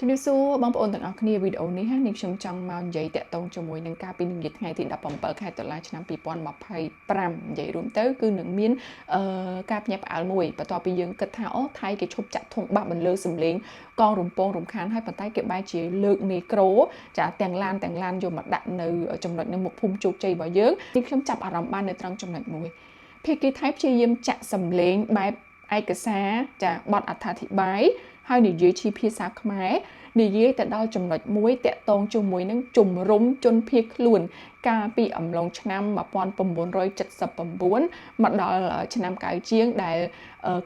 ជំរាបសួរបងប្អូនទាំងអស់គ្នាវីដេអូនេះនេះខ្ញុំចង់មកនិយាយតាក់ទងជាមួយនឹងការពីនិយាយថ្ងៃទី17ខែតុលាឆ្នាំ2025និយាយរួមទៅគឺនឹងមានការភ្ញាក់ផ្អើលមួយបន្ទាប់ពីយើងគិតថាអូថៃគេឈប់ចាក់ធុងបាក់បន្លឺសំឡេងកងរំពងរំខានហើយប៉ុន្តែគេបែរជាលើកមីក្រូចាទាំងឡានយកមកដាក់នៅចំណុចនៅមុខភូមិជោគជ័យរបស់យើងនេះខ្ញុំចាប់អារម្មណ៍បាននៅត្រង់ចំណុចមួយភាគីថៃព្យាយាមចាក់សំឡេងបែបឯកសារចាបទអត្ថាធិប្បាយហើយនិយាយជាភាសាខ្មែរនិយាយទៅដល់ចំណុចមួយតាក់ទងជាមួយនឹងជំរុំជនភៀសខ្លួនកាលពីអំឡុងឆ្នាំ1979មកដល់ឆ្នាំ90ជាងដែល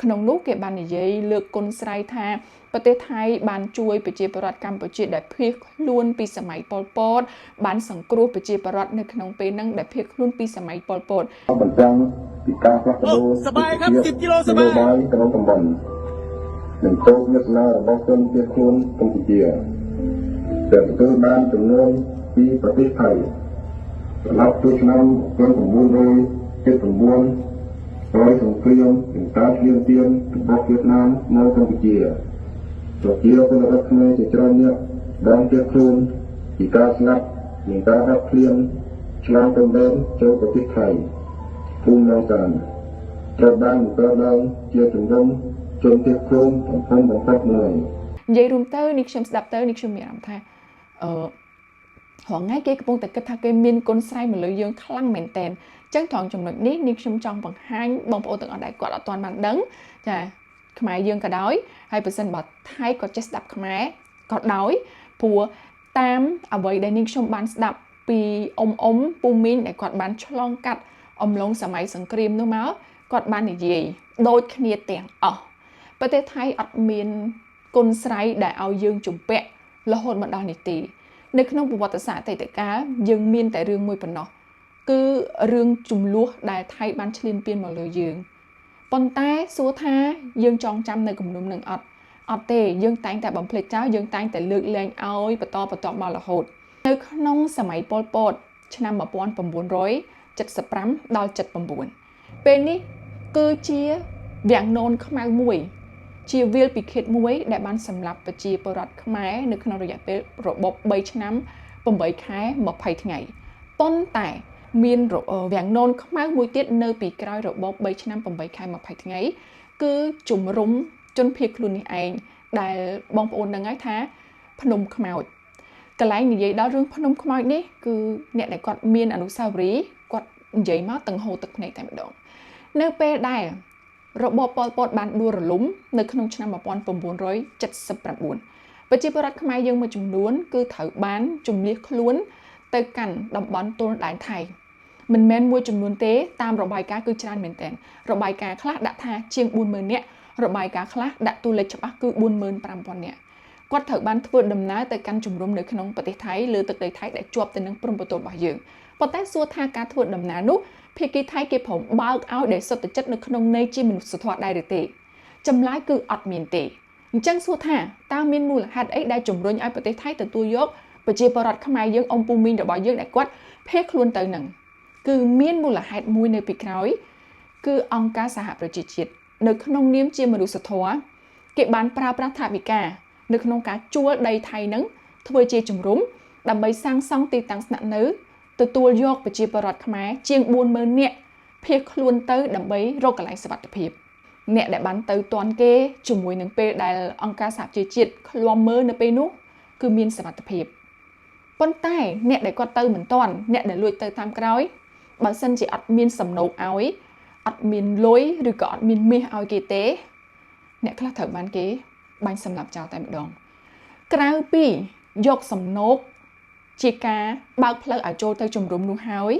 ក្នុងនោះគេបាននិយាយលើកគុណស្រ័យថាប្រទេសថៃបានជួយប្រជាពលរដ្ឋកម្ពុជាដែលភៀសខ្លួនពីសម័យប៉ុលពតបានសង្គ្រោះប្រជាពលរដ្ឋនៅក្នុងពេលហ្នឹងដែលភៀសខ្លួនពីសម័យប៉ុលពតបញ្ចាំងពីការផ្លាស់ប្ដូរសបាយครับ10គីឡូសបាយក្នុងតំបន់និងគោលនយោបាយរបស់ជនភៀសខ្លួនកម្ពុជាដែលទទួលបានចំនួនពីប្រទេសថៃសម្រាប់ឆ្នាំ1979ដោយសង្គ្រាមនិងការឈ្លានពានរបស់វៀតណាមមកកម្ពុជាប្រជាពលរដ្ឋខ្មែរជាច្រើនអ្នកបានភៀសខ្លួនពីការស្លាប់និងការហាត់ឃ្លានឆ្លងព្រំដែនចូលប្រទេសថៃភូមិនៅតាមត្រូវបានបង្កើតឡើងជាជំរំជនភៀសខ្លួនបំផុតមួយនិយាយរួមទៅនេះខ្ញុំស្ដាប់ទៅនេះខ្ញុំមានអារម្មណ៍ថារងថ្ងៃគេកំពុងតែគិតថាគេមានគុណស្រ័យមកលើយើងខ្លាំងមែនតើអញ្ចឹងត្រង់ចំណុចនេះខ្ញុំចង់បង្ហាញបងប្អូនទាំងអស់ដែលគាត់អត់ទាន់បានដឹងចាខ្មែរយើងក៏ដោយហើយបើសិនបើថៃគាត់ចេះស្ដាប់ខ្មែរក៏ដោយព្រោះតាមអ្វីដែលនាងខ្ញុំបានស្ដាប់ពីអ៊ំពូមីងដែលគាត់បានឆ្លងកាត់អំឡុងសម័យសង្គ្រាមនោះមកគាត់បាននិយាយដូចគ្នាទាំងអស់ប្រទេសថៃអត់មានគុណស្រ័យដែលឲ្យយើងជំពាក់រហូតមកដល់នេះទេនៅក្នុងប្រវត្តិសាស្ត្រអតីតកាលយើងមានតែរឿងមួយប៉ុណ្ណោះគឺរឿងចំនួនដែលថៃបានឈ្លានពានមកលើយើងប៉ុន្តែសួរថាយើងចងចាំនៅគំនុំនឹងអត់ទេយើងតែងតែបំភ្លេចចោលយើងតែងតែលើកលែងឲ្យបន្តមករហូតនៅក្នុងសម័យប៉ុលពតឆ្នាំ1975ដល់79ពេលនេះគឺជាវាំងននខ្មៅមួយជាវាលពិឃាតមួយដែលបានសម្លាប់ប្រជាពលរដ្ឋខ្មែរនៅក្នុងរយៈពេលរបប3ឆ្នាំ8ខែ20ថ្ងៃប៉ុន្តែមានវាំងននខ្មៅមួយទៀតនៅពីក្រោយរបប3ឆ្នាំ8ខែ20ថ្ងៃគឺជំរុំជនភៀសខ្លួននេះឯងដែលបងប្អូនដឹងហើយថាភ្នំខ្មោចកន្លែងនិយាយដល់រឿងភ្នំខ្មោចនេះគឺអ្នកដែលគាត់មានអនុស្សាវរីយ៍គាត់និយាយមកទាំងហូរទឹកភ្នែកតែម្ដងនៅពេលដែលរបបប៉ុលពតបានដួលរលំនៅក្នុងឆ្នាំ1979ប្រជាពលរដ្ឋខ្មែរយើងមួយចំនួនគឺត្រូវបានជំនះខ្លួនទៅកាន់តំបន់ទល់ដែនថៃមិនមែនមួយចំនួនទេតាមរបាយការណ៍គឺច្រើនមែនទែនរបាយការណ៍ខ្លះដាក់ថាជាង 40000 នាក់របាយការណ៍ខ្លះដាក់តួលេខច្បាស់គឺ 45000 នាក់គាត់ត្រូវបានធ្វើដំណើរទៅកាន់ជំរំនៅក្នុងប្រទេសថៃលើទឹកដីថៃដែលជាប់ទៅនឹងព្រំប្រទល់របស់យើងប៉ុន្តែសួរថាការធ្វើដំណើរនោះភាគីថៃគេព្រមបើកឲ្យដែលសុទ្ធចិត្តនៅក្នុងន័យជាមនុស្សធម៌ដែរឬទេចម្លើយគឺអត់មានទេអញ្ចឹងសួរថាតើមានមូលហេតុអីដែលជំរុញឲ្យប្រទេសថៃទទួលយកប្រជាពលរដ្ឋខ្មែរយើងអ៊ំពូមីងរបស់យើងដែលគាត់ភៀសខ្លួនទៅនឹងគឺមានមូលហេតុមួយនៅពីក្រោយគឺអង្គការសហប្រជាជាតិនៅក្នុងនាមជាមនុស្សធម៌គេបានប្រើប្រាស់ថវិកានៅក្នុងការជួលដីថៃនឹងធ្វើជាជំរំដើម្បីសាងសង់ទីតាំងស្នាក់នៅទទួលយកប្រជាពលរដ្ឋខ្មែរជាង 40000 នាក់ភៀសខ្លួនទៅដើម្បីរកកន្លែងសុវត្ថិភាពអ្នកដែលបានទៅទាន់គេជាមួយនឹងពេលដែលអង្គការសហប្រជាជាតិឃ្លាំមើលនៅពេលនោះគឺមានសុវត្ថិភាពប៉ុន្តែអ្នកដែលគាត់ទៅមិនទាន់អ្នកដែលលួចទៅតាមក្រោយបើសិនជាអត់មានសំណូកឲ្យអត់មានលុយឬក៏អត់មានមាសឲ្យគេទេអ្នកខ្លះត្រូវបានគេបាញ់សម្លាប់ចោលតែម្ដងក្រៅពីយកសំណូកជាការបើកផ្លូវឲ្យចូលទៅជំរំនោះហើយ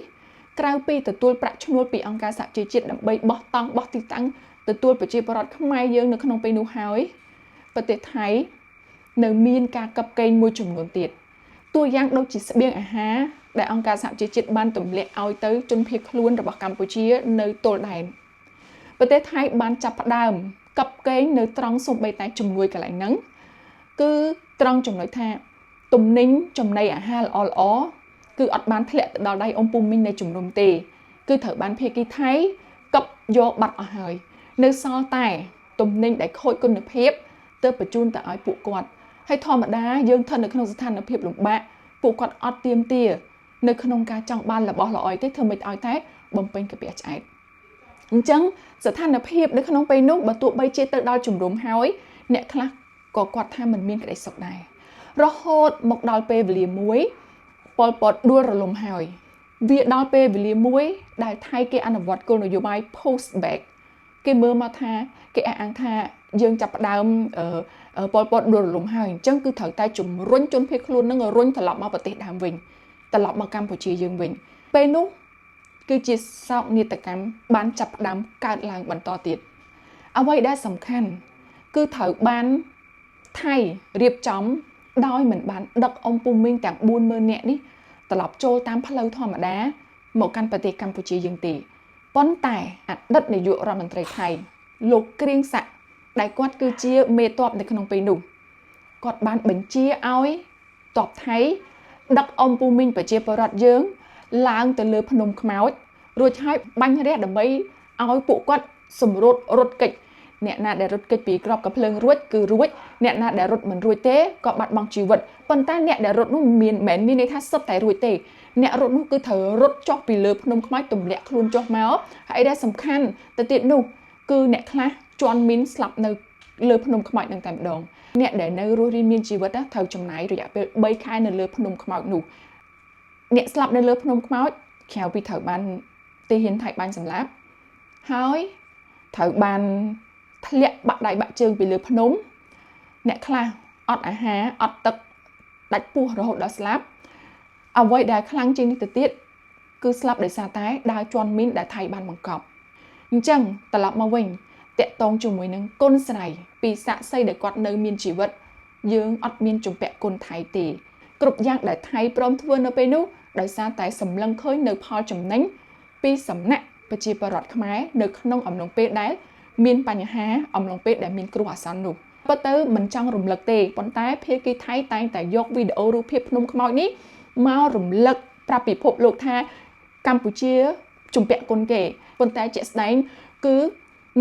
ក្រៅពីទទួលប្រាក់ឈ្នួលពីអង្គការសហជីវជាតិដើម្បីបោះតង់បោះទីតាំងទទួលប្រជាពលរដ្ឋខ្មែរយើងនៅក្នុងពេលនោះហើយប្រទេសថៃនៅមានការកັບកេងមួយចំនួនទៀតតួយ៉ាងដូចជាស្បៀងអាហារដែលអង្គការសហជីវជាតិបានទម្លាក់ឲ្យទៅជនភៀសខ្លួនរបស់កម្ពុជានៅទល់ដែនប្រទេសថៃបានចាប់ផ្ដើមកັບកេងនៅត្រង់សូម្បីតែជំនួយកន្លែងហ្នឹងគឺត្រង់ចំណុចថាទំនិញចំណីអាហារល្អគឺអត់បានធ្លាក់ទៅដល់ដៃអ៊ំពូមីងនៅជំរំទេគឺត្រូវបានភាគីថៃកັບយកបាត់អស់ហើយនៅសល់តែទំនិញដែលខូចគុណភាពទៅបញ្ជូនទៅឲ្យពួកគាត់ ហើយធម្មតាយើងស្ថិតនៅក្នុងស្ថានភាពលំបាកពួកគាត់អត់ទៀមទានៅក្នុងការចង់បានរបស់ល្អទេធ្វើមិនឲ្យតែបំពេញកាពះឆ្អែតអញ្ចឹងស្ថានភាពនៅក្នុងពេលនោះបើទោះបីជាទៅដល់ជំរំហើយអ្នកខ្លះក៏គាត់ថាមិនមានក្តីសុខដែររហូតមកដល់ពេលវេលាមួយប៉ុលពតដួលរលំហើយវាដល់ពេលវេលាមួយដែលថៃគេអនុវត្តគោលនយោបាយ post back គេមើលមកថាគេអះអាងថាយើងចាប់ផ្ដើមប៉ុលពតដួលរលំហើយអញ្ចឹងគឺត្រូវតែជំរុញជនភៀសខ្លួននឹងរុញត្រឡប់មកប្រទេសដើមវិញត្រឡប់មកកម្ពុជាយើងវិញពេលនោះគឺជាសោកនាដកម្មបានចាប់ផ្ដើមកើតឡើងបន្តទៀតអ្វីដែលសំខាន់គឺត្រូវបានថៃរៀបចំដោយមិនបានដឹកអង្គពូមីងទាំង 40000 នាក់នេះត្រឡប់ចូលតាមផ្លូវធម្មតាមកកាន់ប្រទេសកម្ពុជាយើងទេប៉ុន្តែអតីតនាយករដ្ឋមន្ត្រីថៃលោកគ្រៀងស័ក្តិដែលគាត់គឺជាមេទ័ពនៅក្នុងពេលនោះគាត់បានបញ្ជាឲ្យទ័ពថៃដឹកអង្គពូមីងប្រជាពលរដ្ឋយើងឡើងទៅលើភ្នំខ្មោចរួចហើយបាញ់រះដើម្បីឲ្យពួកគាត់សម្រុតរត់គេចអ្នកណាដែលរត់គេចពីក្របកាភ្លើងរួចគឺរួចអ្នកណាដែលរត់មិនរួចទេក៏បាត់បង់ជីវិតប៉ុន្តែអ្នកដែលរត់នោះមិនមែនមានន័យថាសុទ្ធតែរួចទេអ្នករត់នោះគឺត្រូវរត់ចុះពីលើភ្នំខ្មោចទម្លាក់ខ្លួនចុះមកហើយដែលសំខាន់ទៅទៀតនោះគឺអ្នកខ្លះជន់មីនស្លាប់នៅលើភ្នំខ្មោចនឹងតែម្ដងអ្នកដែលនៅរស់រានមានជីវិតត្រូវចំណាយរយៈពេល3ខែនៅលើភ្នំខ្មោចនោះអ្នកស្លាប់នៅលើភ្នំខ្មោចក្រៅពីត្រូវបានទាហានថៃបាញ់សម្លាប់ហើយត្រូវបានធ្លាក់បាក់ដៃបាក់ជើងពីលើភ្នំអ្នកខ្លះអត់អាហារអត់ទឹកដាច់ពោះរហូតដល់ស្លាប់អ្វីដែលខ្លាំងជាងនេះទៅទៀតគឺស្លាប់ដោយសារតែដើរជន់មីនដែលថៃបានបង្កប់អញ្ចឹងត្រឡប់មកវិញតាក់ទងជាមួយនឹងគុណស្រ័យពីសាក្សីដែលគាត់នៅមានជីវិតយើងអត់មានជំពាក់គុណថៃទេគ្រប់យ៉ាងដែលថៃព្រមធ្វើនៅពេលនោះដោយសារតែសម្លឹងឃើញនៅផលចំណេញពីសំណាក់ប្រជាពលរដ្ឋខ្មែរនៅក្នុងអំឡុងពេលដែលមានបញ្ហាអំឡុងពេលដែលមានគ្រោះអាសន្ននោះប៉ុន្តែមិនចង់រំលឹកទេប៉ុន្តែភាគីថៃតែងតែយកវីដេអូរូបភាពភ្នំខ្មោចនេះមករំលឹកប្រាប់ពិភពលោកថាកម្ពុជាជំពាក់គុណគេប៉ុន្តែជាក់ស្ដែងគឺ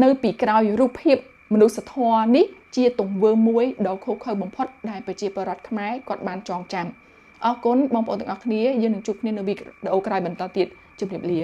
នៅពីក្រោយរូបភាពមនុស្សធម៌នេះជាទង្វើមួយដ៏ឃោរឃៅបំផុតដែលប្រជាពលរដ្ឋខ្មែរគាត់បានចងចាំអរគុណបងប្អូនទាំងអស់គ្នាយើងនឹងជួបគ្នានៅវីដេអូក្រោយបន្តទៀតជម្រាបលា